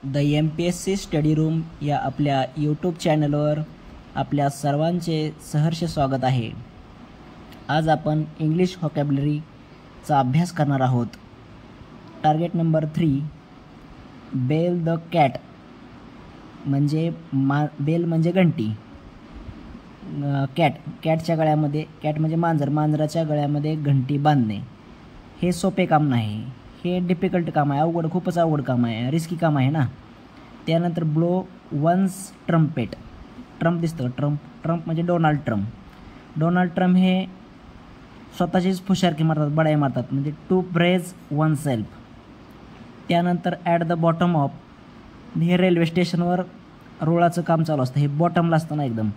The MPSC study room या आपल्या YouTube चॅनलवर आपल्या सर्वांचे सहर्ष स्वागत आहे। आज आपण इंग्लिश व्होकॅब्युलरीचा अभ्यास करणार आहोत। Target number 3, bell the cat म्हणजे बेल म्हणजे घंटी। कॅटच्या गळ्यामध्ये, कॅट म्हणजे मांजर, मांजराच्या गळ्यामध्ये घंटी बांधणे हे सोपे काम नाही, हे डिफिकल्ट काम आहे, अवघड, खूपच अवघड काम आहे, रिस्की काम आहे ना। त्यानंतर ब्लो वन्स ट्रम्पेट, ट्रम्प दिसतं, ट्रम्प म्हणजे डोनाल्ड ट्रम्प। डोनाल्ड ट्रम्प हे स्वतःचीच फुशारकी मारतात, बडाई मारतात, म्हणजे टू प्रेज वन सेल्फ। त्यानंतर ॲट द बॉटम ऑफ, हे रेल्वे स्टेशनवर रोळाचं काम चालू असतं, हे बॉटमला असतं ना एकदम,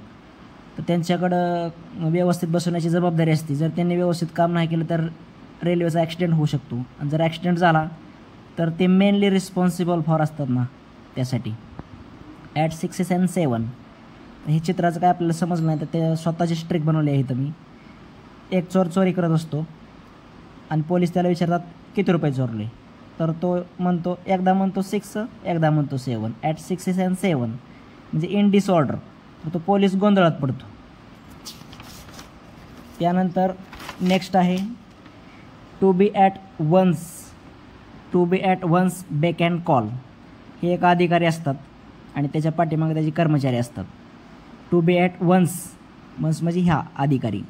तर त्यांच्याकडं व्यवस्थित बसवण्याची जबाबदारी असते। जर त्यांनी व्यवस्थित काम नाही केलं तर रेल्वेचा ॲक्सिडेंट होऊ शकतो, आणि जर ॲक्सिडेंट झाला तर ते मेनली रिस्पॉन्सिबल फॉर असतात ना त्यासाठी। ॲट 6 and 7, हे चित्राचं काय आपल्याला समजलं नाही तर ते स्वतःची ट्रिक बनवली आहे। इथं मी एक चोर चोरी करत असतो आणि पोलीस त्याला विचारतात किती रुपये चोरले, तर तो म्हणतो, एकदा म्हणतो 6, एकदा म्हणतो 7, ॲट 6 and 7 म्हणजे इन डिसऑर्डर, तर तो पोलीस गोंधळात पडतो। त्यानंतर नेक्स्ट आहे to be at one's beck and call, हे एक अधिकारी असतात आणि त्याच्या पाठीमागे त्याचे कर्मचारी असतात। टू बी ॲट वन्स म्हणजे ह्या अधिकारी,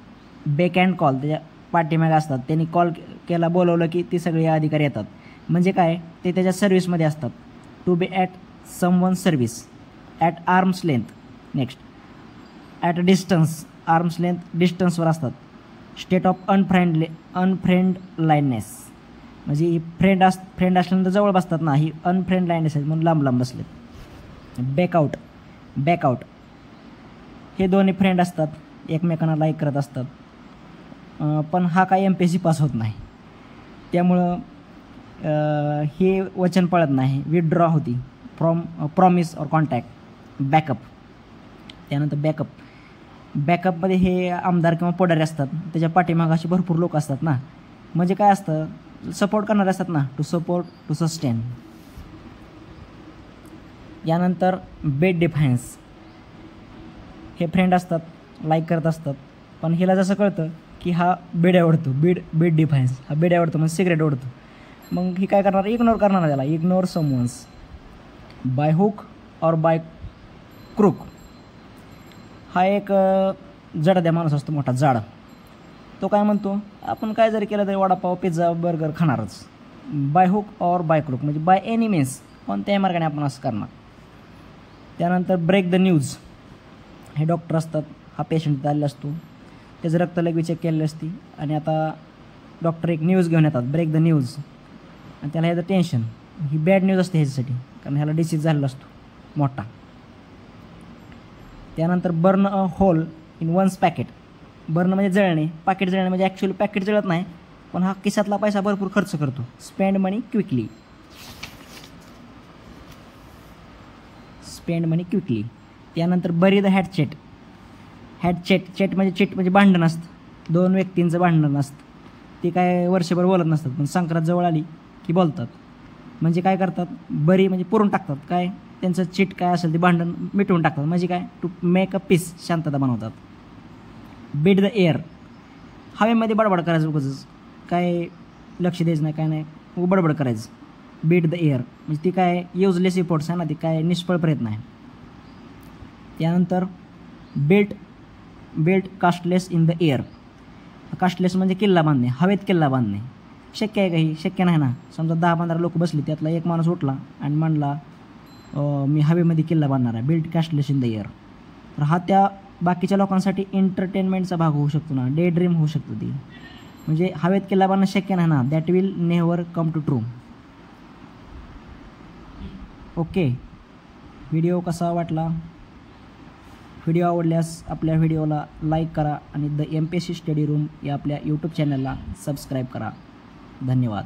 बेक अँड कॉल त्याच्या पाठीमागे असतात, त्यांनी कॉल केला, बोलवलं की ती सगळी अधिकारी येतात, म्हणजे काय, ते त्याच्या सर्व्हिसमध्ये असतात। To be at someone service, at arms length, next at distance, arms length डिस्टन्सवर असतात। स्टेट ऑफ अनफ्रेंडलाइनेस म्हणजे फ्रेंड असल्यानंतर जवळ बसतात ना, ही अनफ्रेंडलाइनेस आहे म्हणून लांब लांब बसलेत। बॅकआउट हे दोन्ही फ्रेंड असतात, एकमेकांना लाईक करत असतात, पण हा काही MPSC पास होत नाही, त्यामुळं हे वचन पळत नाही, विथड्रॉ होती फ्रॉम प्रॉमिस और कॉन्टॅक्ट। बॅकअप, त्यानंतर बॅकअपमध्ये हे आमदार किंवा पुढारी असतात, त्याच्या पाठीमागे असे भरपूर लोक असतात ना, म्हणजे काय असतं, सपोर्ट करणारे असतात ना, टू सपोर्ट, टू सस्टेन। यानंतर बेड डिफायन्स, हे फ्रेंड असतात, लाईक करत असतात, पण हिला जसं कळतं की हा बेड आवडतो, बेड डिफायन्स, हा बेड आवडतो म्हणजे सिगरेट आवडतो, मग ही काय करणार, इग्नोर करणार त्याला, ignore someone's. Bye hook or by crook, हा एक जडद्या माणूस असतो, मोठा जाड, तो काय म्हणतो, आपण काय जरी केलं तरी वडापाव, पिझ्झा, बर्गर खाणारच। By hook or by crook म्हणजे बाय एनी मीन्स, कोणत्याही मार्गाने आपण असं करणार। त्यानंतर ब्रेक द न्यूज, हे डॉक्टर असतात, हा पेशंट आलेला असतो, त्याचं रक्त लगेच चेक केलेली असते, आणि आता डॉक्टर एक न्यूज घेऊन येतात, ब्रेक द न्यूज, आणि त्याला ह्याचं टेन्शन, ही बॅड न्यूज असते ह्याच्यासाठी, कारण ह्याला डिसीज झालेला असतो मोठा। त्यानंतर burn a hole in one's pocket, burn म्हणजे जळणे, पाकिट जळणे म्हणजे ॲक्च्युअली पॅकेट जळत नाही, पण हा खिशातला पैसा भरपूर खर्च करतो। स्पेंड मनी क्विकली, त्यानंतर बरी द हॅटचेट म्हणजे भांडण असतं, दोन व्यक्तींचं भांडण असतं, ते काय वर्षभर बोलत नसतात, पण संक्रांत जवळ आली की बोलतात, म्हणजे काय करतात, बरी म्हणजे पुरून टाकतात, काय त्यांचं चिट काय असेल ते भांडण मिटवून टाकतात, म्हणजे काय, टू मेक अ पीस, शांतता बनवतात। बीट द एअर, हवेमध्ये बडबड करायचं, उगाच काय लक्ष द्यायचं नाही, काय नाही, बडबड करायचं। बीट द एअर म्हणजे ती काय युजलेस इफोर्ट्स आहे ना, ती काय निष्फळ प्रयत्न आहे। त्यानंतर built casteless in the air, casteless म्हणजे किल्ला बांधणे, हवेत किल्ला बांधणे, शक्य आहे काही, शक्य नाही ना। समजा 10-15 लोक बसली, त्यातला एक माणूस उठला आणि म्हणला मी हवेमध्ये किल्ला बांधणार आहे, built casteless in the air, तर हा त्या बाकीच्या लोकांसाठी एंटरटेनमेंटचा भाग होऊ शकतो ना, डे ड्रीम होऊ शकतो ती, म्हणजे हवेत किल्ला बांधणं शक्य नाही ना, that will never come to true. Okay, video कसा वाटला, व्हिडिओ आवडल्यास आपल्या व्हिडिओला लाईक करा आणि द MPSC स्टडी रूम या आपल्या यूट्यूब चॅनलला सबस्क्राईब करा। धन्यवाद।